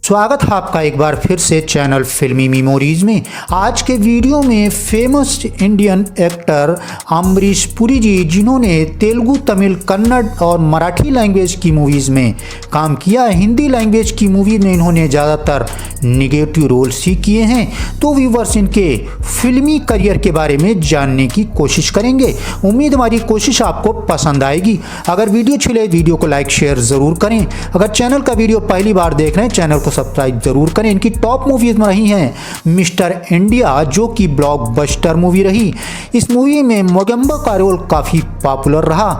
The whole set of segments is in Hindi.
स्वागत है आपका एक बार फिर से चैनल फिल्मी मेमोरीज में। आज के वीडियो में famous Indian actor Amrish Puri ji, जिन्होंने तेलुगु, तमिल, कन्नड़ और मराठी लैंग्वेज की मूवीज़ में काम किया है। हिंदी लैंग्वेज की मूवी में इन्होंने ज़्यादातर निगेटिव रोल्स ही किए हैं। तो व्यूवर्स, इनके फिल्मी करियर के बारे में जानने की कोशिश करेंगे। उम्मीद हमारी कोशिश आपको पसंद आएगी। अगर वीडियो अच्छी लगे वीडियो को लाइक शेयर ज़रूर करें। अगर चैनल का वीडियो पहली बार देख रहे हैं चैनल को सब्सक्राइब जरूर करें। इनकी टॉप मूवीज में रही हैं मिस्टर इंडिया, जो कि ब्लॉकबस्टर मूवी रही। इस मूवी में मोगेम्बो का रोल काफ़ी पॉपुलर रहा।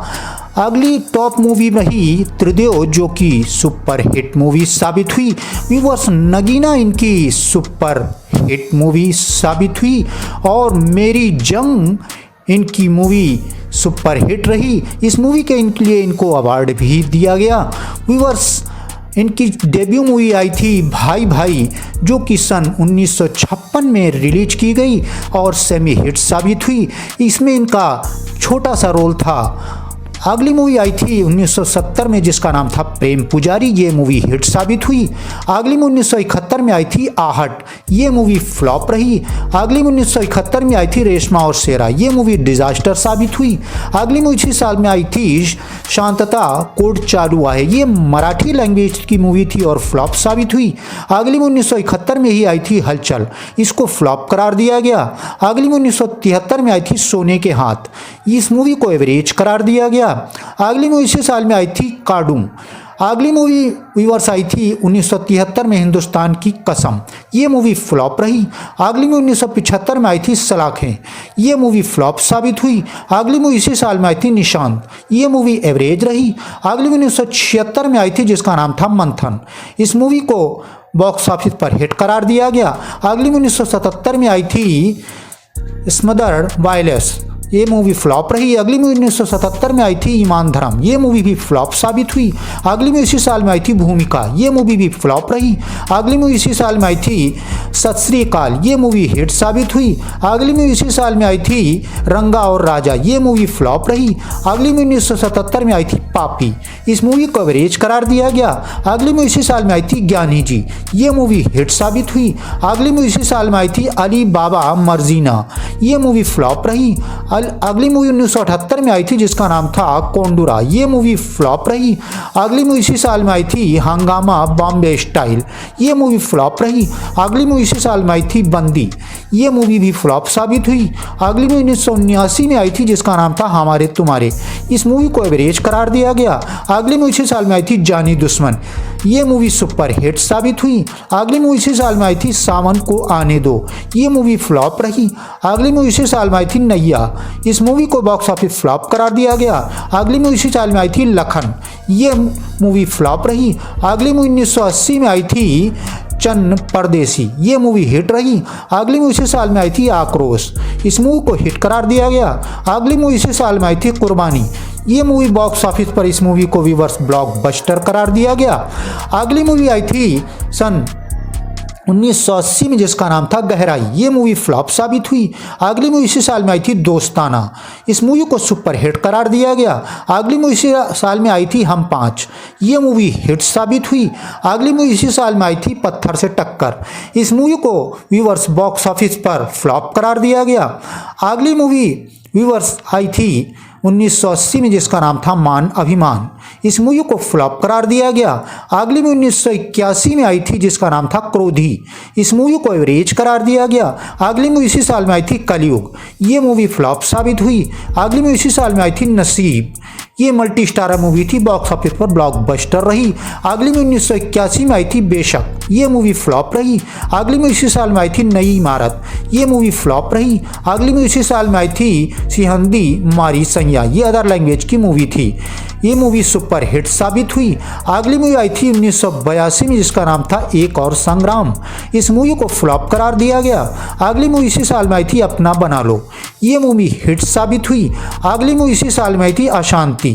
अगली टॉप मूवी रही त्रिदेव, जो कि सुपर हिट मूवी साबित हुई। व्यूअर्स, नगीना इनकी सुपर हिट मूवी साबित हुई और मेरी जंग इनकी मूवी सुपर हिट रही। इस मूवी के लिए इनको अवार्ड भी दिया गया। व्यूअर्स, इनकी डेब्यू मूवी आई थी भाई भाई, जो कि सन 1956 में रिलीज की गई और सेमी हिट साबित हुई। इसमें इनका छोटा सा रोल था। अगली मूवी आई थी 1970 में, जिसका नाम था प्रेम पुजारी। ये मूवी हिट साबित हुई। अगली में 1971 में आई थी आहट। ये मूवी फ्लॉप रही। अगली में 1971 में आई थी रेशमा और शेरा। ये मूवी डिजास्टर साबित हुई। अगली मूवी इसी साल में आई थी शांतता कोर्ट चालू है। ये मराठी लैंग्वेज की मूवी थी और फ्लॉप साबित हुई। अगली में 1971 में ही आई थी हलचल। इसको फ्लॉप करार दिया गया। अगली में 1973 में आई थी सोने के हाथ। इस मूवी को एवरेज करार दिया गया। अगली मूवी इसी साल में आई थी काडूम। अगली मूवी व्यूअर्स आई थी 1973 में हिंदुस्तान की कसम। ये मूवी फ्लॉप रही। अगली मूवी 1975 में आई थी सलाखें। ये मूवी फ्लॉप साबित हुई। अगली मूवी इसी साल में आई थी निशांत। ये मूवी एवरेज रही। अगली मूवी 1976 में आई थी, जिसका नाम था मंथन। इस मूवी को बॉक्स ऑफिस पर हिट करार दिया गया। अगली मूवी 1977 में आई थी स्मदर्ड वायलेंस। ये मूवी फ्लॉप रही। अगली मूवी 1977 में आई थी ईमान धर्म। ये मूवी भी फ्लॉप साबित हुई। अगली मूवी इसी साल में आई थी भूमिका। ये मूवी भी फ्लॉप रही। अगली मूवी इसी साल में आई थी सत श्री अकाल। ये मूवी हिट साबित हुई। अगली मूवी इसी साल में आई थी रंगा और राजा। ये मूवी फ्लॉप रही। अगली मूवी 1977 में आई थी पापी। इस मूवी को एवरेज करार दिया गया। अगली मूवी इसी साल में आई थी ज्ञानी जी। ये मूवी हिट साबित हुई। अगली मूवी इसी साल में आई थी अली बाबा मर्जीना। ये मूवी फ्लॉप रही। अगली मूवी 1978 में आई थी, जिसका नाम था कोंडूरा। ये मूवी फ्लॉप रही। अगली मूवी इसी साल में आई थी हंगामा बॉम्बे स्टाइल। ये मूवी फ्लॉप रही। अगली मूवी इसी साल में आई थी बंदी। ये मूवी भी फ्लॉप साबित हुई। अगली मूवी 1979 में आई थी, जिसका नाम था हमारे तुम्हारे। इस मूवी को एवरेज करार दिया गया। अगली मूवी इसी साल में आई थी जानी दुश्मन। ये मूवी सुपर हिट साबित हुई। अगली मूवी इसी साल में आई थी सावन को आने दो। ये मूवी फ्लॉप रही। अगली मूवी इसी साल में आई थी नैया। इस मूवी को बॉक्स ऑफिस फ्लॉप करार दिया गया। अगली मूवी इसी साल में आई थी लखन। ये मूवी फ्लॉप रही। अगली मूवी 1980 में आई थी चन्न परदेसी। ये मूवी हिट रही। अगली मूवी इसी साल में आई थी आक्रोश। इस मूवी को हिट करार दिया गया। अगली मूवी इसी साल में आई थी कुर्बानी। ये मूवी बॉक्स ऑफिस पर इस मूवी को व्यूअर्स ब्लॉकबस्टर करार दिया गया। अगली मूवी आई थी सन 1980 में, जिसका नाम था गहराई। ये मूवी फ्लॉप साबित हुई। अगली मूवी इसी साल में आई थी दोस्ताना। इस मूवी को सुपर हिट करार दिया गया। अगली मूवी इसी साल में आई थी हम पाँच। ये मूवी हिट साबित हुई। अगली मूवी इसी साल में आई थी पत्थर से टक्कर। इस मूवी को व्यूअर्स बॉक्स ऑफिस पर फ्लॉप करार दिया गया। अगली मूवी व्यूअर्स आई थी 1980 में, जिसका नाम था मान अभिमान। इस मूवी को फ्लॉप करार दिया गया। अगली मूवी 1981 में आई थी, जिसका नाम था क्रोधी। इस मूवी को एवरेज करार दिया गया। अगली मूवी इसी साल में आई थी कलयुग। ये मूवी फ्लॉप साबित हुई। अगली मूवी इसी साल में आई थी नसीब। ये मल्टी स्टारर मूवी थी, बॉक्स ऑफिस पर ब्लॉकबस्टर रही। अगली मूवी 1981 में आई थी बेशक। ये मूवी फ्लॉप रही। अगली मूवी इसी साल में आई थी नई इमारत। ये मूवी फ्लॉप रही। अगली मूवी इसी साल में आई थी सिहंदी मारी सैया। ये अदर लैंग्वेज की मूवी थी। ये मूवी सुपर हिट साबित हुई। अगली मूवी आई थी 1982 में, जिसका नाम था एक और संग्राम। इस मूवी को फ्लॉप करार दिया गया। अगली मूवी इसी साल में आई थी अपना बना लो। ये मूवी हिट साबित हुई। अगली मूवी इसी साल में आई थी अशांति।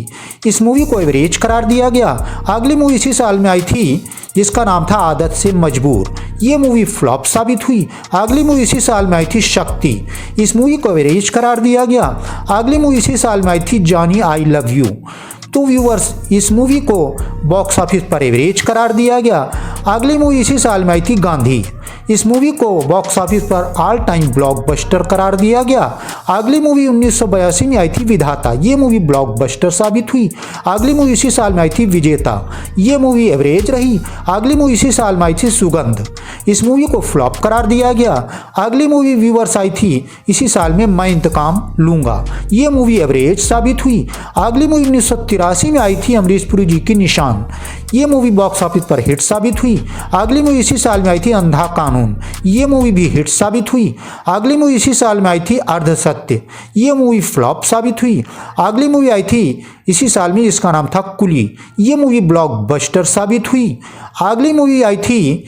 इस मूवी को एवरेज करार दिया गया। अगली मूवी इसी साल में आई थी, जिसका नाम था आदत से मजबूर। ये मूवी फ्लॉप साबित हुई। अगली मूवी इसी साल में आई थी शक्ति। इस मूवी को एवरेज करार दिया गया। अगली मूवी इसी साल में आई थी जॉनी आई लव यू। तो व्यूवर्स इस मूवी को बॉक्स ऑफिस पर एवरेज करार दिया गया। अगली मूवी इसी साल में आई थी गांधी। इस मूवी को बॉक्स ऑफिस पर ऑल टाइम ब्लॉकबस्टर करार दिया गया। अगली मूवी 1982 में आई थी विधाता। ये मूवी ब्लॉकबस्टर साबित हुई। अगली मूवी इसी साल में आई थी विजेता। ये मूवी एवरेज रही। अगली मूवी इसी साल में आई थी सुगंध। इस मूवी को फ्लॉप करार दिया गया। अगली मूवी व्यूवर्स आई थी इसी साल में मैं इंतकाम लूंगा। ये मूवी एवरेज साबित हुई। अगली मूवी 1983 में आई थी अमरीश पुरी जी की निशान। ये मूवी बॉक्स ऑफिस पर हिट साबित हुई। अगली मूवी इसी साल में आई थी अंधा कानून। ये मूवी भी हिट साबित हुई। अगली मूवी इसी साल में आई थी अर्धसत्य। ये मूवी फ्लॉप साबित हुई। अगली मूवी आई थी इसी साल में जिसका नाम था कुली। ये मूवी ब्लॉकबस्टर साबित हुई। अगली मूवी आई थी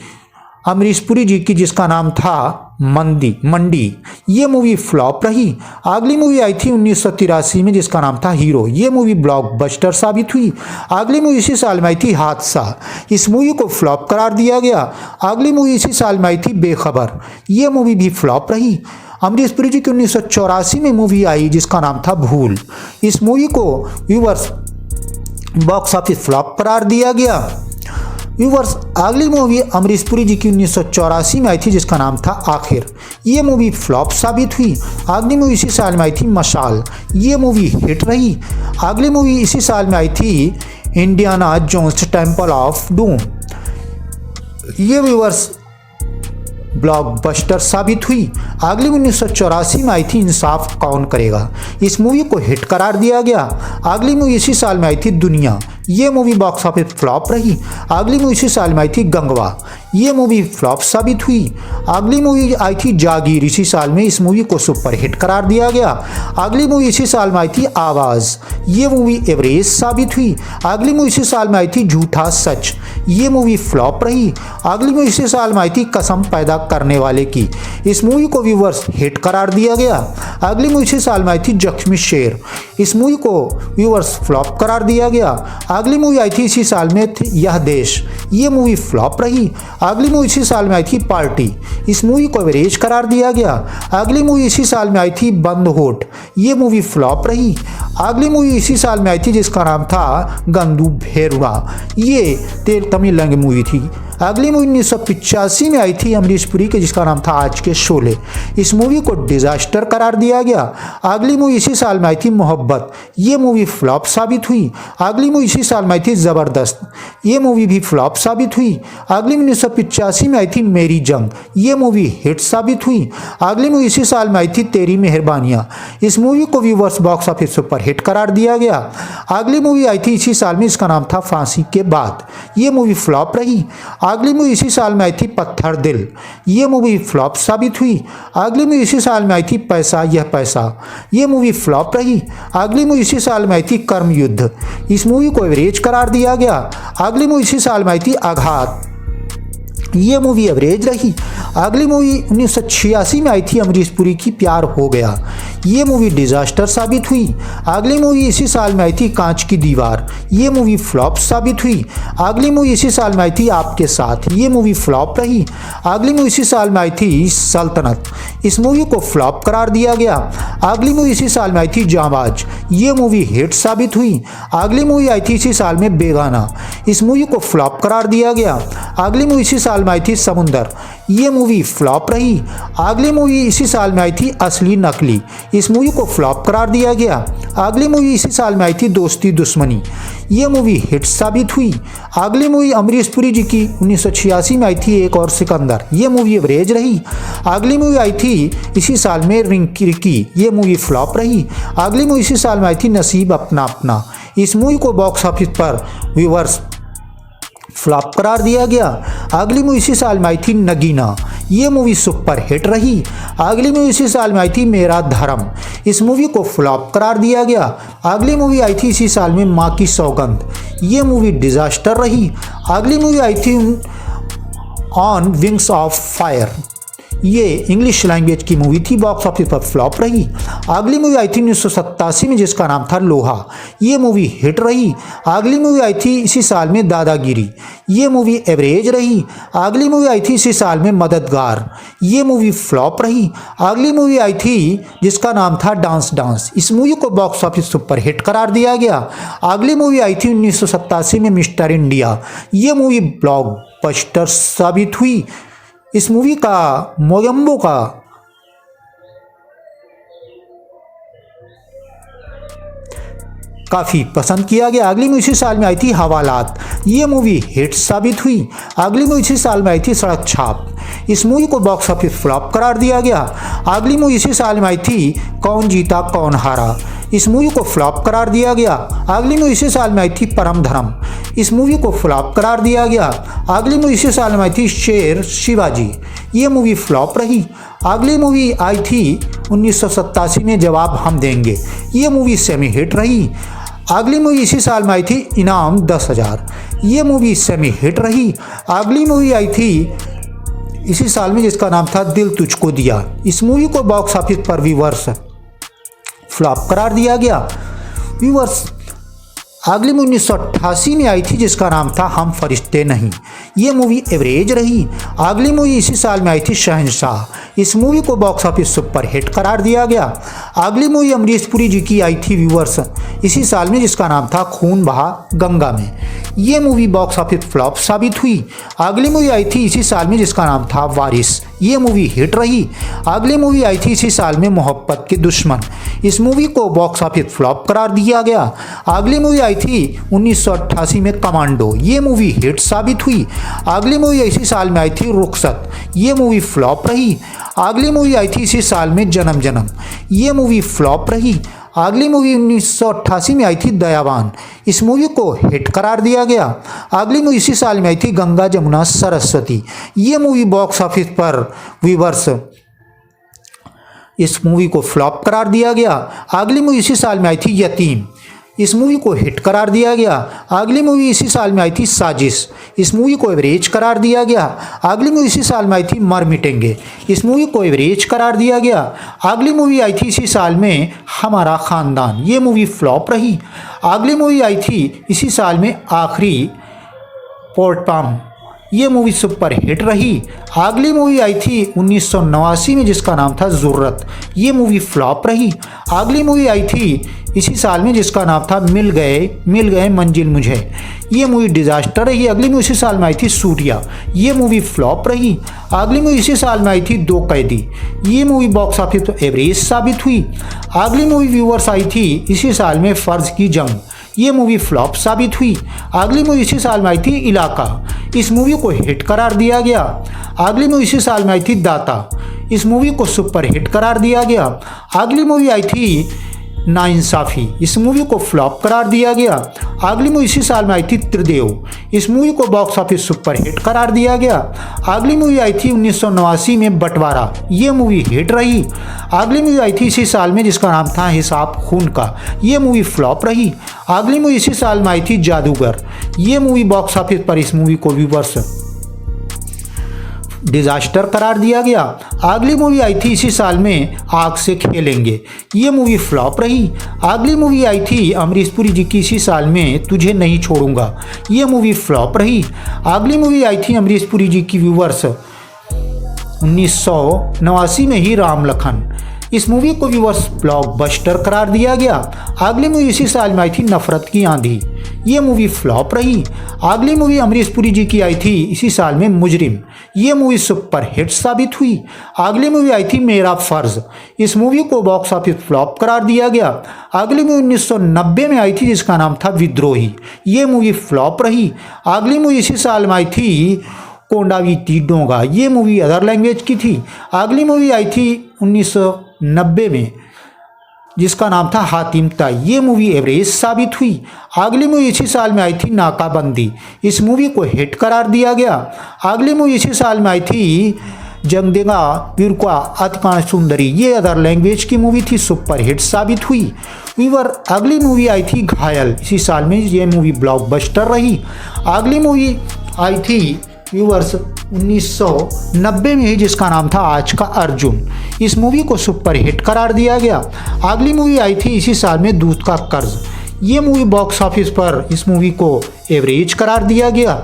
अमरीश पुरी जी की जिसका नाम था मंडी। ये मूवी फ्लॉप रही। अगली मूवी आई थी 1983 में जिसका नाम था हीरो। ये मूवी ब्लॉकबस्टर साबित हुई। अगली मूवी इसी साल में आई थी हादसा। इस मूवी को फ्लॉप करार दिया गया। अगली मूवी इसी साल में आई थी बेखबर। ये मूवी भी फ्लॉप रही। अमरीश पुरी जी की 1984 में मूवी आई जिसका नाम था भूल। इस मूवी को व्यूवर्स बॉक्स ऑफिस फ्लॉप करार दिया गया। व्यूवर्स अगली मूवी अमरीश पुरी जी की 1984 में आई थी जिसका नाम था आखिर। ये मूवी फ्लॉप साबित हुई। अगली मूवी इसी साल में आई थी मशाल। ये मूवी हिट रही। अगली मूवी इसी साल में आई थी Indiana Jones temple of doom. ये व्यूवर्स ब्लॉकबस्टर साबित हुई। अगली 1984 में आई थी इंसाफ कौन करेगा। इस मूवी को हिट करार दिया गया। अगली मूवी इसी साल में आई थी दुनिया। ये मूवी बॉक्स ऑफिस फ्लॉप रही। अगली मूवी इसी साल में आई थी गंगवा। ये मूवी फ्लॉप साबित हुई। अगली मूवी आई थी जागीर। इसी साल में इस मूवी को सुपर हिट करार दिया गया। अगली मूवी इसी साल में आई थी आवाज़। ये मूवी एवरेज साबित हुई। अगली मूवी इसी साल में आई थी झूठा सच। ये मूवी फ्लॉप रही। अगली मूवी इसी साल में आई थी कसम पैदा करने वाले की। इस मूवी को व्यूवर्स हिट करार दिया गया। अगली मूवी इसी साल में आई थी जख्मी शेर। इस मूवी को व्यूवर्स फ्लॉप करार दिया गया। अगली मूवी आई थी इसी साल में यह देश। ये मूवी फ्लॉप रही। अगली मूवी इसी साल में आई थी पार्टी। इस मूवी को एवरेज करार दिया गया। अगली मूवी इसी साल में आई थी बंद होठ। ये मूवी फ्लॉप रही। अगली मूवी इसी साल में आई थी जिसका नाम था गंदू भेरुआ। ये तमिल लैंग्वेज मूवी थी। अगली मूवी 1985 में आई थी अमरीश पुरी के जिसका नाम था आज के शोले। इस मूवी को डिजास्टर करार दिया गया। अगली मूवी इसी साल में आई थी मोहब्बत। ये मूवी फ्लॉप साबित हुई। अगली मूवी इसी साल में आई थी ज़बरदस्त। ये मूवी भी फ्लॉप साबित हुई। अगली 1985 में आई थी मेरी जंग। ये मूवी हिट साबित हुई। अगली मूवी इसी साल में आई थी तेरी मेहरबानियाँ। इस मूवी को viewers box office super hit करार दिया गया। अगली मूवी आई थी इसी साल में, इसका नाम था फांसी के बाद। ये मूवी फ्लॉप रही। अगली मूवी इसी साल में आई थी पत्थर दिल। ये मूवी फ्लॉप साबित हुई। अगली मूवी इसी साल में आई थी पैसा यह पैसा। ये मूवी फ्लॉप रही। अगली मूवी इसी साल में आई थी कर्म युद्ध। इस मूवी को एवरेज करार दिया गया। अगली मूवी इसी साल में आई थी आघात। ये मूवी एवरेज रही। अगली मूवी 1986 में आई थी अमरीश पुरी की प्यार हो गया। ये मूवी डिजास्टर साबित हुई। अगली मूवी इसी साल में आई थी कांच की दीवार। ये मूवी फ्लॉप साबित हुई। अगली मूवी इसी साल में आई थी आपके साथ। ये मूवी फ्लॉप रही। अगली मूवी इसी साल में आई थी सल्तनत। इस मूवी को फ्लॉप करार दिया गया। अगली मूवी इसी साल में आई थी जांबाज। ये मूवी हिट साबित हुई। अगली मूवी आई थी इसी साल में बेगाना। इस मूवी को फ्लॉप करार दिया गया। अगली मूवी इसी साल में आई थी समुंदर। ये मूवी फ्लॉप रही। अगली मूवी इसी साल में आई थी असली नकली। इस मूवी को फ्लॉप करार दिया गया। अगली मूवी इसी साल में आई थी दोस्ती दुश्मनी। ये मूवी हिट साबित हुई। अगली मूवी अमरीश पुरी जी की 1986 में आई थी एक और सिकंदर। ये मूवी एवरेज रही। अगली मूवी आई थी इसी साल में रिंकी रिकी। ये मूवी फ्लॉप रही। अगली मूवी इसी साल में आई थी नसीब अपना अपना। इस मूवी को बॉक्स ऑफिस पर व्यूवर्स फ्लॉप करार दिया गया। अगली मूवी इसी साल में आई थी नगीना। ये मूवी सुपर हिट रही। अगली मूवी इसी साल में आई थी मेरा धर्म। इस मूवी को फ्लॉप करार दिया गया। अगली मूवी आई थी इसी साल में माँ की सौगंध। ये मूवी डिजास्टर रही। अगली मूवी आई थी ऑन विंग्स ऑफ फायर। ये इंग्लिश लैंग्वेज की मूवी थी, बॉक्स ऑफिस पर फ्लॉप रही। अगली मूवी आई थी 1987 में जिसका नाम था लोहा, ये मूवी हिट रही। अगली मूवी आई थी इसी साल में दादागिरी, ये मूवी एवरेज रही। अगली मूवी आई थी इसी साल में मददगार, ये मूवी फ्लॉप रही। अगली मूवी आई थी जिसका नाम था डांस डांस, इस मूवी को बॉक्स ऑफिस सुपर हिट करार दिया गया। अगली मूवी आई थी 1987 में मिस्टर इंडिया, ये मूवी ब्लॉकबस्टर साबित हुई। इस मूवी का मोगम्बो का काफ़ी पसंद किया गया। अगली मूवी इसी साल में आई थी हवालात, ये मूवी हिट साबित हुई। अगली मूवी इसी साल में आई थी सड़क छाप, इस मूवी को बॉक्स ऑफिस फ्लॉप करार दिया गया। अगली मूवी इसी साल में आई थी कौन जीता कौन हारा, इस मूवी को फ्लॉप करार दिया गया। अगली मूवी इसी साल में आई थी परम धर्म, इस मूवी को फ्लॉप करार दिया गया। अगली मूवी इसी साल में आई थी शेर शिवाजी, ये मूवी फ्लॉप रही। अगली मूवी आई थी 1987 में जवाब हम देंगे, ये मूवी सेमी हिट रही। अगली मूवी इसी साल में आई थी इनाम 10,000, ये मूवी सेमी हिट रही। अगली मूवी आई थी इसी साल में जिसका नाम था दिल तुझको दिया, इस मूवी को बॉक्स ऑफिस पर व्यूअर्स फ्लॉप करार दिया गया। व्यूअर्स अगली मूवी 1988 में आई थी जिसका नाम था हम फरिश्ते नहीं, ये मूवी एवरेज रही। अगली मूवी इसी साल में आई थी शहंशाह, इस मूवी को बॉक्स ऑफिस सुपर हिट करार दिया गया। अगली मूवी अमरीश पुरी जी की आई थी व्यूअर्स इसी साल में जिसका नाम था खून बहा गंगा में, ये मूवी बॉक्स ऑफिस फ्लॉप साबित हुई। अगली मूवी आई थी इसी साल में जिसका नाम था वारिस, ये मूवी हिट रही। अगली मूवी आई थी इसी साल में मोहब्बत के दुश्मन, इस मूवी को बॉक्स ऑफिस फ्लॉप करार दिया गया। अगली मूवी आई थी 1988 में कमांडो, ये मूवी हिट साबित हुई। अगली मूवी इसी साल में आई थी रुखसत, ये मूवी फ्लॉप रही। अगली मूवी आई थी इसी साल में जन्म जन्म, ये मूवी फ्लॉप रही। अगली मूवी 1988 में आई थी दयावान, इस मूवी को हिट करार दिया गया। अगली मूवी इसी साल में आई थी गंगा जमुना सरस्वती, ये मूवी बॉक्स ऑफिस पर व्यूअर्स इस मूवी को फ्लॉप करार दिया गया। अगली मूवी इसी साल में आई थी यतीम, इस मूवी को हिट करार दिया गया। अगली मूवी इसी साल में आई थी साजिश, इस मूवी को एवरेज करार दिया गया। अगली मूवी इसी साल में आई थी मर मिटेंगे, इस मूवी को एवरेज करार दिया गया। अगली मूवी आई थी इसी साल में हमारा ख़ानदान, ये मूवी फ्लॉप रही। अगली मूवी आई थी इसी साल में आखिरी पोर्टपाम, ये मूवी सुपर हिट रही। अगली मूवी आई थी 1989 में जिसका नाम था ज़रूरत, ये मूवी फ्लॉप रही। अगली मूवी आई थी इसी साल में जिसका नाम था मिल गए मंजिल मुझे, ये मूवी डिजास्टर रही। अगली मूवी इसी साल में आई थी सूर्या, ये मूवी फ्लॉप रही। अगली मूवी इसी साल में आई थी दो कैदी, ये मूवी बॉक्स ऑफिस पर एवरेज साबित हुई। अगली मूवी व्यूअर्स आई थी इसी साल में फ़र्ज की जंग, ये मूवी फ्लॉप साबित हुई। अगली मूवी इसी साल में आई थी इलाका, इस मूवी को हिट करार दिया गया। अगली मूवी इसी साल में आई थी दाता, इस मूवी को सुपर हिट करार दिया गया। अगली मूवी आई थी नाइंसाफ़ी, इस मूवी को फ्लॉप करार दिया गया। अगली मूवी इसी साल में आई थी त्रिदेव, इस मूवी को बॉक्स ऑफिस सुपर हिट करार दिया गया। अगली मूवी आई थी 1989 में बंटवारा, ये मूवी हिट रही। अगली मूवी आई थी इसी साल में जिसका नाम था हिसाब खून का, ये मूवी फ्लॉप रही। अगली मूवी इसी साल में आई थी जादूगर, ये मूवी बॉक्स ऑफिस पर इस मूवी को व्यूअर्स डिजास्टर करार दिया गया। अगली मूवी आई थी इसी साल में आग से खेलेंगे, ये मूवी फ्लॉप रही। अगली मूवी आई थी अमरीश पुरी जी की इसी साल में तुझे नहीं छोड़ूंगा, ये मूवी फ्लॉप रही। अगली मूवी आई थी अमरीश पुरी जी की व्यूअर्स 1989 में ही राम लखन, इस मूवी को व्यूअर्स ब्लॉकबस्टर करार दिया गया। अगली मूवी इसी साल में आई थी नफरत की आंधी, ये मूवी फ्लॉप रही। अगली मूवी अमरीश पुरी जी की आई थी इसी साल में मुजरिम, ये मूवी सुपर हिट साबित हुई। अगली मूवी आई थी मेरा फर्ज, इस मूवी को बॉक्स ऑफिस फ्लॉप करार दिया गया। अगली मूवी 1990 में आई थी जिसका नाम था विद्रोही, ये मूवी फ्लॉप रही। अगली मूवी इसी साल में आई थी कोंडावीती डोंगा, ये मूवी अदर लैंग्वेज की थी। अगली मूवी आई थी 1990 में जिसका नाम था हातिम ताई, ये मूवी एवरेज साबित हुई। अगली मूवी इसी साल में आई थी नाकाबंदी, इस मूवी को हिट करार दिया गया। अगली मूवी इसी साल में आई थी जंगदेगा वीरक्वा अतिकान सुंदरी, ये अदर लैंग्वेज की मूवी थी, सुपर हिट साबित हुई। वीवर अगली मूवी आई थी घायल, इसी साल में ये मूवी ब्लॉकबस्टर रही। अगली मूवी आई थी व्यूवर्स 1990 में ही, जिसका नाम था आज का अर्जुन। इस मूवी को सुपरहिट करार दिया गया। अगली मूवी आई थी इसी साल में दूध का कर्ज। ये मूवी बॉक्स ऑफिस पर इस मूवी को एवरेज करार दिया गया।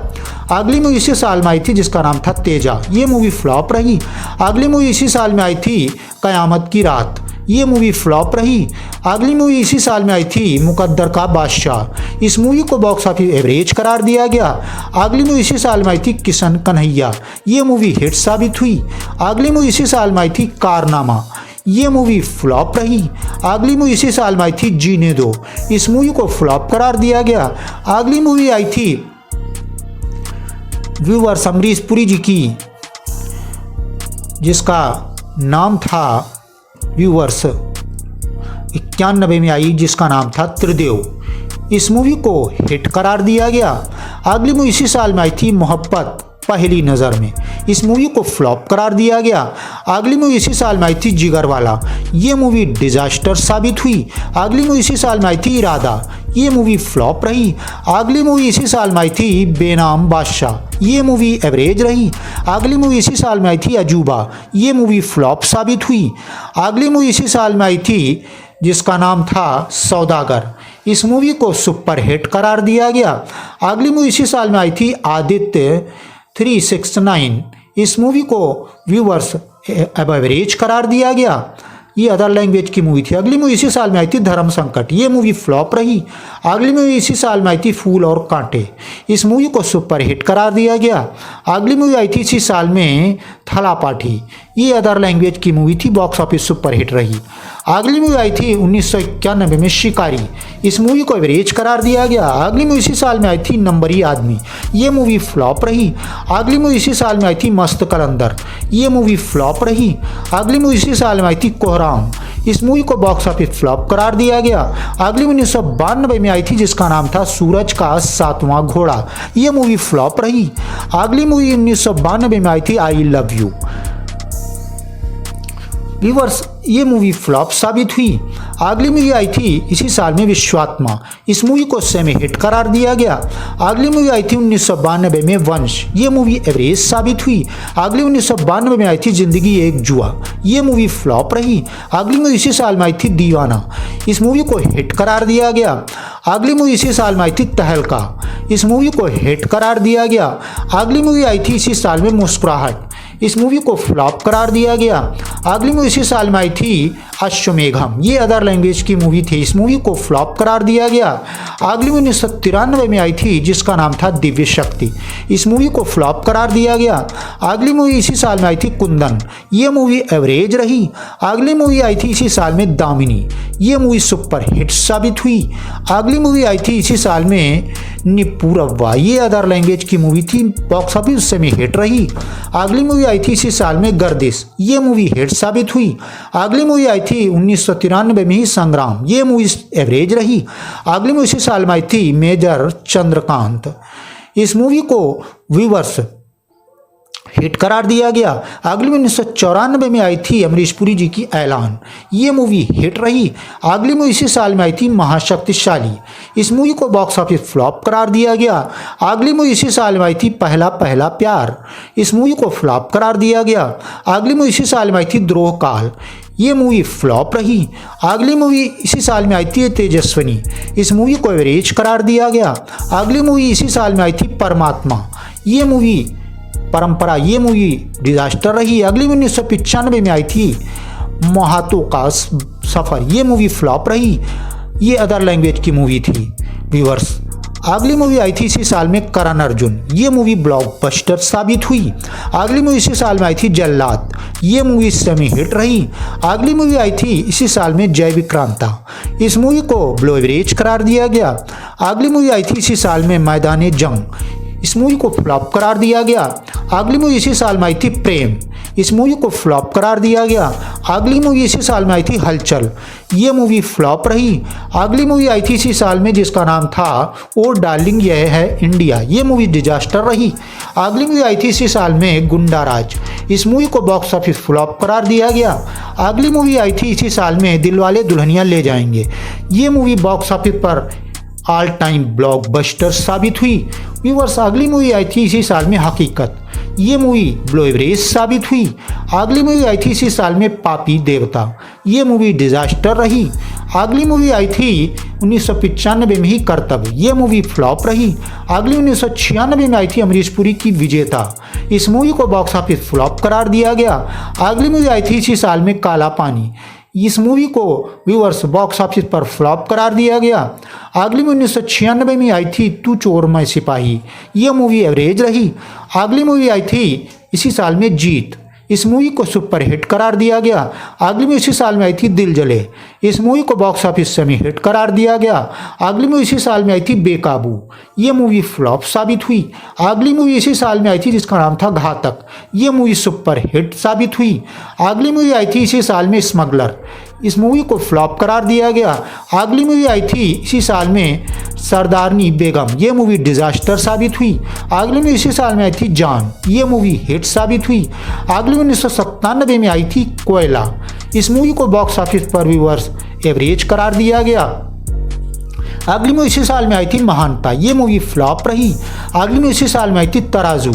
अगली मूवी इसी साल में आई थी जिसका नाम था तेजा। ये मूवी फ्लॉप रही। अगली मूवी इसी साल में आई थी कयामत की रात। ये मूवी फ्लॉप रही। अगली मूवी इसी साल में आई थी मुकद्दर का बादशाह। इस मूवी को बॉक्स ऑफिस एवरेज करार दिया गया। अगली मूवी इसी साल में आई थी किशन कन्हैया। ये मूवी हिट साबित हुई। अगली मूवी इसी साल में आई थी कारनामा। ये मूवी फ्लॉप रही। अगली मूवी इसी साल में आई थी जीने दो। इस मूवी को फ्लॉप करार दिया गया। अगली मूवी आई थी व्यूअर्स अमरीश पुरी जी की, जिसका नाम था व्यूअर्स 91 में आई, जिसका नाम था त्रिदेव। इस मूवी को हिट करार दिया गया। अगली मूवी इसी साल में आई थी मोहब्बत पहली नज़र में। इस मूवी को फ्लॉप करार दिया गया। अगली मूवी इसी साल में आई थी जिगरवाला। ये मूवी डिजास्टर साबित हुई। अगली मूवी इसी साल में आई थी इरादा। ये मूवी फ्लॉप रही। अगली मूवी इसी साल में आई थी बेनाम बादशाह। ये मूवी एवरेज रही। अगली मूवी इसी साल में आई थी अजूबा। ये मूवी फ्लॉप साबित हुई। अगली मूवी इसी साल में आई थी जिसका नाम था सौदागर। इस मूवी को सुपरहिट करार दिया गया। अगली मूवी इसी साल में आई थी आदित्य 369। इस मूवी को व्यूअर्स एवरेज करार दिया गया। ये अदर लैंग्वेज की मूवी थी। अगली मूवी इसी साल में आई थी धर्म संकट। ये मूवी फ्लॉप रही। अगली मूवी इसी साल में आई थी फूल और कांटे। इस मूवी को सुपरहिट करार दिया गया। अगली मूवी आई थी इसी साल में थला पाठी। ये अदर लैंग्वेज की मूवी थी, बॉक्स ऑफिस सुपरहिट रही। अगली मूवी आई थी 1991 में शिकारी। इस मूवी को एवरेज करार दिया गया। अगली मूवी इसी साल में आई थी नंबरी आदमी। ये मूवी फ्लॉप रही। अगली मूवी इसी साल में आई थी मस्त कलंदर। ये मूवी फ्लॉप रही। अगली मूवी इसी साल में आई थी कोहराम। इस मूवी को बॉक्स ऑफिस फ्लॉप करार दिया गया। अगली मूवी 1992 में आई थी जिसका नाम था सूरज का सातवां घोड़ा। ये मूवी फ्लॉप रही। अगली मूवी 1992 में आई थी आई लव यू। व्यूअर्स ये मूवी फ्लॉप साबित हुई। अगली मूवी आई थी इसी साल में विश्वात्मा। इस मूवी को सेमी हिट करार दिया गया। अगली मूवी आई थी 1992 में वंश। ये मूवी एवरेज साबित हुई। अगली 1992 में आई थी जिंदगी एक जुआ। ये मूवी फ्लॉप रही। अगली मूवी इसी साल में आई थी दीवाना। इस मूवी को हिट करार दिया गया। अगली मूवी इसी साल में आई थी तहलका। इस मूवी को हिट करार दिया गया। अगली मूवी आई थी इसी साल में मुस्कुराहट। इस मूवी को फ्लॉप करार दिया गया। अगली मूवी इसी साल में आई थी अश्वमेघम। ये अदर लैंग्वेज की मूवी थी। इस मूवी को फ्लॉप करार दिया गया। अगली मूवी 1993 में आई थी जिसका नाम था दिव्य शक्ति। इस मूवी को फ्लॉप करार दिया गया। अगली मूवी इसी साल में आई थी कुंदन। ये मूवी एवरेज रही। अगली मूवी आई थी इसी साल में दामिनी। ये मूवी सुपर हिट साबित हुई। अगली मूवी आई थी इसी साल में निपुरवा। ये अदर लैंग्वेज की मूवी थी, बॉक्स ऑफिस से में हिट रही। अगली मूवी आई थी इसी साल में गर्दिश। ये मूवी हिट साबित हुई। अगली मूवी आई थी 1993 में ही संग्राम। ये मूवी एवरेज रही। अगली मूवी इसी साल में आई थी मेजर चंद्रकांत। इस मूवी को व्यूअर्स हिट करार दिया गया। अगली मूवी 1994 में आई थी अमरीश पुरी जी की ऐलान। ये मूवी हिट रही। अगली मूवी इसी साल में आई थी महाशक्तिशाली। इस मूवी को बॉक्स ऑफिस फ्लॉप करार दिया गया। अगली मूवी इसी साल में आई थी पहला पहला प्यार। इस मूवी को फ्लॉप करार दिया गया। अगली मूवी इसी साल में आई थी द्रोह काल। ये मूवी फ्लॉप रही। अगली मूवी इसी साल में आई थी तेजस्विनी। इस मूवी को एवरेज करार दिया गया। अगली मूवी इसी साल में आई थी परमात्मा। ये मूवी परंपरा। ये मूवी डिजास्टर रही। अगली 1995 में आई थी महातो का सफर। ये मूवी फ्लॉप रही। ये अदर लैंग्वेज की मूवी थी व्यूअर्स। अगली मूवी आई थी इसी साल में करण अर्जुन। ये मूवी ब्लॉकबस्टर साबित हुई। अगली मूवी इसी साल में आई थी जल्लाद। ये मूवी सेमी हिट रही। अगली मूवी आई थी इसी साल में जय विक्रांता। इस मूवी को ब्लो एवरेज करार दिया गया। अगली मूवी आई थी इसी साल में मैदान जंग। इस मूवी को फ्लॉप करार दिया गया। अगली मूवी इसी साल में आई थी प्रेम। इस मूवी को फ्लॉप करार दिया गया। अगली मूवी इसी साल में आई थी हलचल। ये मूवी फ्लॉप रही। अगली मूवी आई थी इसी साल में जिसका नाम था ओ डार्लिंग यह है इंडिया। ये मूवी डिजास्टर रही। अगली मूवी आई थी इसी साल में गुंडा राज। इस मूवी को बॉक्स ऑफिस फ्लॉप करार दिया गया। अगली मूवी आई थी इसी साल में दिलवाले दुल्हनिया ले जाएंगे। ये मूवी बॉक्स ऑफिस पर ऑल टाइम ब्लॉकबस्टर साबित हुई। व्यूअर्स अगली मूवी आई थी इसी साल में हकीकत। ये मूवी ब्लो एवरेज साबित हुई। अगली मूवी आई थी इसी साल में पापी देवता। ये मूवी डिजास्टर रही। अगली मूवी आई थी 1995 में ही कर्तव्य। ये मूवी फ्लॉप रही। अगली 1996 में आई थी अमरीश पुरी की विजेता। इस मूवी को बॉक्स ऑफिस फ्लॉप करार दिया गया। अगली मूवी आई थी इसी साल में काला पानी। इस मूवी को व्यूअर्स बॉक्स ऑफिस पर फ्लॉप करार दिया गया। अगली मूवी 1996 में आई थी तू चोर मैं सिपाही। यह मूवी एवरेज रही। अगली मूवी आई थी इसी साल में जीत। इस मूवी को सुपर हिट करार दिया गया। अगली मूवी इसी साल में आई थी दिल जले। इस मूवी को बॉक्स ऑफिस सेमी हिट करार दिया गया। अगली मूवी इसी साल में आई थी बेकाबू। ये मूवी फ्लॉप साबित हुई। अगली मूवी इसी साल में आई थी जिसका नाम था घातक। ये मूवी सुपर हिट साबित हुई। अगली मूवी आई थी इसी साल में स्मगलर। इस मूवी को फ्लॉप करार दिया गया। अगली मूवी आई थी इसी साल में सरदारनी बेगम। ये मूवी डिजास्टर साबित हुई। अगली मूवी इसी साल में आई थी जान। ये मूवी हिट साबित हुई। अगली 1997 में आई थी कोयला। इस मूवी को बॉक्स ऑफिस पर व्यूअर्स एवरेज करार दिया गया। अगली मूवी इसी साल में आई थी महानता। ये मूवी फ्लॉप रही। अगली मूवी इसी साल में आई थी तराजू।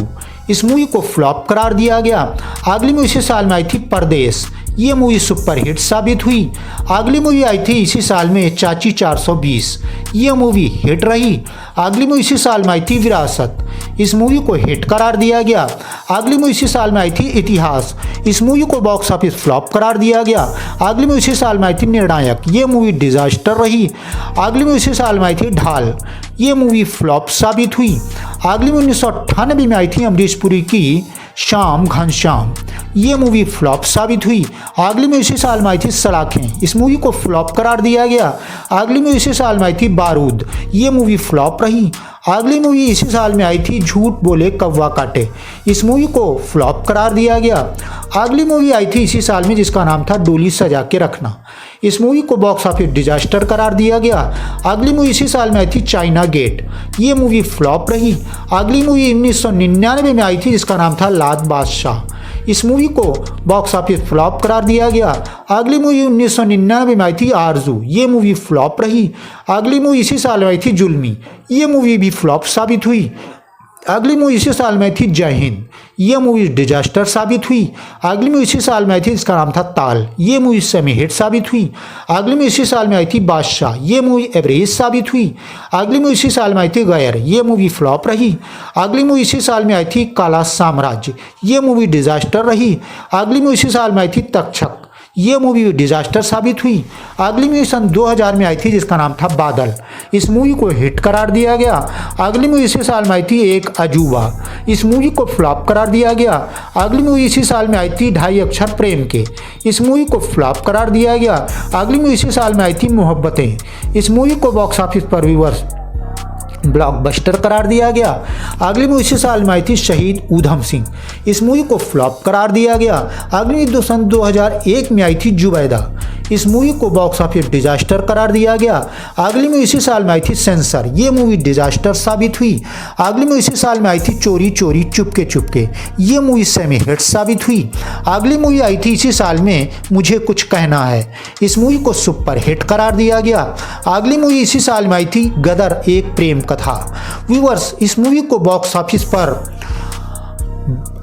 इस मूवी को फ्लॉप करार दिया गया। अगली मूवी इसी साल में आई थी परदेश। ये मूवी सुपर हिट साबित हुई। अगली मूवी आई थी इसी साल में चाची 420। ये मूवी हिट रही। अगली मूवी इसी साल में आई थी विरासत। इस मूवी को हिट करार दिया गया। अगली मूवी इसी साल में आई थी इतिहास। इस मूवी को बॉक्स ऑफिस फ्लॉप करार दिया गया। अगली मूवी इसी साल में आई थी निर्णायक। ये मूवी डिजास्टर रही। अगली मूवी इसी साल में आई थी ढाल। ये मूवी फ्लॉप साबित हुई। अगली मूवी 1998 में आई थी अमरीश पुरी की शाम घनश्याम। ये मूवी फ्लॉप साबित हुई। अगली मूवी इसी साल में आई थी सलाखें। इस मूवी को फ्लॉप करार दिया गया। अगली मूवी इसी साल में आई थी बारूद। ये मूवी फ्लॉप रही। अगली मूवी इसी साल में आई थी झूठ बोले कौवा काटे। इस मूवी को फ्लॉप करार दिया गया। अगली मूवी आई थी इसी साल में जिसका नाम था डोली सजा के रखना। इस मूवी को बॉक्स ऑफिस डिजास्टर करार दिया गया। अगली मूवी इसी साल में आई थी चाइना गेट। ये मूवी फ्लॉप रही। अगली मूवी 1999 में आई थी जिसका नाम था लात बादशाह। इस मूवी को बॉक्स ऑफिस फ्लॉप करार दिया गया। अगली मूवी 1999 में आई थी आरजू। ये मूवी फ्लॉप रही। अगली मूवी इसी साल में आई थी जुल्मी। ये मूवी भी फ्लॉप साबित हुई। अगली मूवी इसी साल में आई थी जय हिंद। ये मूवी डिजास्टर साबित हुई। अगली मूवी इसी साल में आई थी जिसका नाम था ताल। ये मूवी सेमी हिट साबित हुई। अगली मूवी इसी साल में आई थी बादशाह। ये मूवी एवरेज साबित हुई। अगली मूवी इसी साल में आई थी गैर। ये मूवी फ्लॉप रही। अगली मूवी इसी साल में आई थी काला साम्राज्य। ये मूवी डिजास्टर रही। अगली मूवी इसी साल में आई थी तक्षक। ये मूवी डिजास्टर साबित हुई। अगली मूवी सन 2000 में आई थी जिसका नाम था बादल। इस मूवी को हिट करार दिया गया। अगली मूवी इसी साल में आई थी एक अजूबा। इस मूवी को फ्लॉप करार दिया गया। अगली मूवी इसी साल में आई थी ढाई अक्षर प्रेम के। इस मूवी को फ्लॉप करार दिया गया। अगली मूवी इसी साल में आई थी मोहब्बतें। इस मूवी को बॉक्स ऑफिस पर व्यूअर्स ब्लॉकबस्टर करार दिया गया। अगली मूवी इसी साल में आई थी शहीद ऊधम सिंह। इस मूवी को फ्लॉप करार दिया गया। अगली मूवी सन 2001 में आई थी जुबैदा। इस मूवी को बॉक्स ऑफिस डिजास्टर करार दिया गया। अगली मूवी इसी साल में आई थी सेंसर। ये मूवी डिजास्टर साबित हुई। अगली मूवी इसी साल में आई थी चोरी चोरी चुपके चुपके। ये मूवी सेमी हिट साबित हुई। अगली मूवी आई थी इसी साल में मुझे कुछ कहना है। इस मूवी को सुपर हिट करार दिया गया। अगली मूवी इसी साल में आई थी गदर एक प्रेम कथा। व्यूअर्स इस मूवी को बॉक्स ऑफिस पर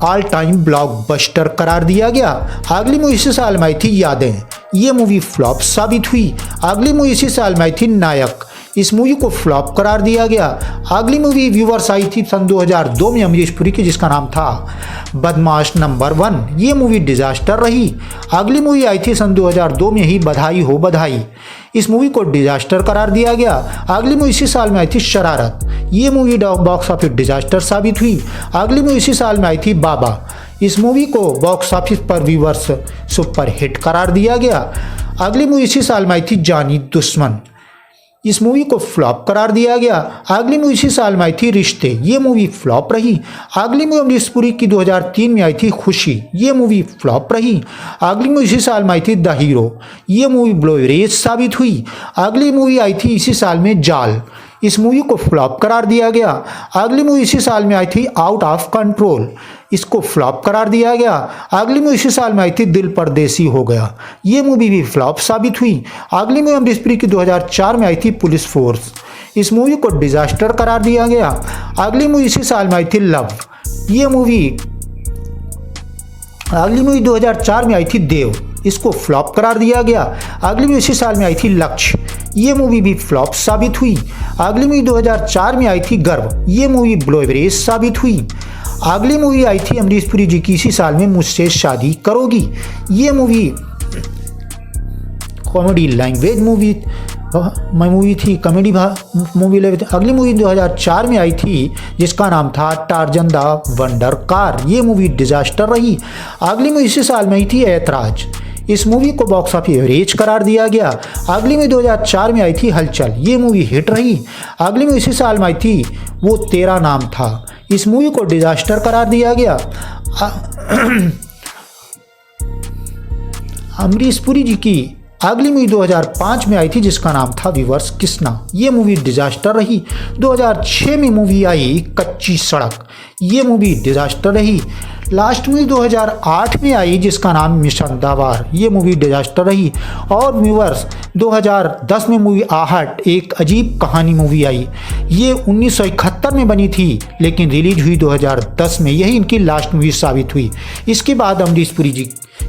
ऑल टाइम ब्लॉकबस्टर करार दिया गया। अगली मूवी इसी साल में आई थी यादें। ये मूवी फ्लॉप साबित हुई। अगली मूवी इसी साल में आई थी नायक। इस मूवी को फ्लॉप करार दिया गया। अगली मूवी व्यूअर्स आई थी सन 2002 में अमरीश पुरी की जिसका नाम था बदमाश नंबर 1। ये मूवी डिजास्टर रही। अगली मूवी आई थी सन 2002 में ही बधाई हो बधाई। इस मूवी को डिजास्टर करार दिया गया। अगली मूवी इसी साल में आई थी शरारत। ये मूवी बॉक्स ऑफिस डिजास्टर साबित हुई। अगली मूवी इसी साल में आई थी बाबा। इस मूवी को बॉक्स ऑफिस पर व्यूअर्स सुपर हिट करार दिया गया। अगली मूवी इसी साल में आई थी जानी दुश्मन। इस मूवी को फ्लॉप करार दिया गया। अगली मूवी इसी साल में आई थी रिश्ते। ये मूवी फ्लॉप रही। अगली मूवी अमरीश पुरी की 2003 में आई थी खुशी। ये मूवी फ्लॉप रही। अगली मूवी इसी साल में आई थी द हीरो। ये मूवी ब्लो एवरेज साबित हुई। अगली मूवी आई थी इसी साल में जाल। इस मूवी को फ्लॉप करार दिया गया। अगली मूवी इसी साल में आई थी आउट ऑफ कंट्रोल। इसको फ्लॉप करार दिया गया। अगली मूवी इसी साल में आई थी दिल परदेसी हो गया। ये मूवी भी फ्लॉप साबित हुई। अगली मूवी अमरीश पुरी की 2004 में आई थी पुलिस फोर्स। इस मूवी को डिजास्टर करार दिया गया। अगली मूवी इसी साल में आई थी लव। अगली मूवी 2004 में आई थी देव, इसको फ्लॉप करार दिया गया। अगली मूवी इसी साल में आई थी लक्ष्य, ये मूवी भी फ्लॉप साबित हुई। अगली मूवी 2004 में आई थी गर्व, ये मूवी बिलो एवरेज साबित हुई। अगली मूवी आई थी अमरीश पुरी जी की इसी साल में मुझसे शादी करोगी, ये मूवी कॉमेडी लैंग्वेज मूवी थी, कॉमेडी मूवी। अगली मूवी 2004 में आई थी जिसका नाम था टार्जन द वंडर कार, ये मूवी डिजास्टर रही। अगली मूवी इसी साल में आई थी ऐतराज, इस मूवी को बॉक्स ऑफिस एवरेज करार दिया गया। अगली मूवी 2004 में आई थी हलचल, ये मूवी हिट रही। अगली मूवी इसी साल में आई थी वो तेरा नाम था, इस मूवी को डिजास्टर करार दिया गया। अमरीश पुरी जी की अगली मूवी 2005 में आई थी जिसका नाम था विवर्स कृष्णा, ये मूवी डिजास्टर रही। 2006 में मूवी आई कच्ची सड़क, ये मूवी डिजास्टर रही। लास्ट मूवी 2008 में आई जिसका नाम मिशन दावार, ये मूवी डिजास्टर रही। और व्यूअर्स 2010 में मूवी आहट एक अजीब कहानी मूवी आई, ये 1971 में बनी थी लेकिन रिलीज हुई 2010 में, यही इनकी लास्ट मूवी साबित हुई। इसके बाद अमरीश पुरी जी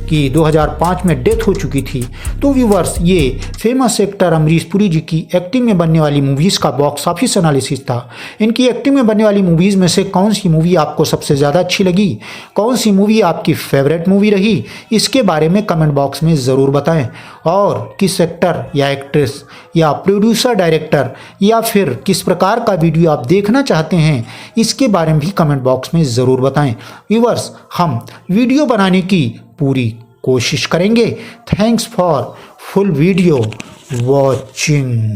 की 2005 में डेथ हो चुकी थी। तो व्यूअर्स ये फेमस एक्टर अमरीश पुरी जी की एक्टिंग में बनने वाली मूवीज़ का बॉक्स ऑफिस एनालिसिस था। इनकी एक्टिंग में बनने वाली मूवीज़ में से कौन सी मूवी आपको सबसे ज़्यादा अच्छी लगी, कौन सी मूवी आपकी फेवरेट मूवी रही, इसके बारे में कमेंट बॉक्स में ज़रूर बताएं। और किस एक्टर या एक्ट्रेस या प्रोड्यूसर डायरेक्टर या फिर किस प्रकार का वीडियो आप देखना चाहते हैं, इसके बारे में भी कमेंट बॉक्स में ज़रूर बताएं। व्यूअर्स हम वीडियो बनाने की पूरी कोशिश करेंगे। Thanks for full video watching.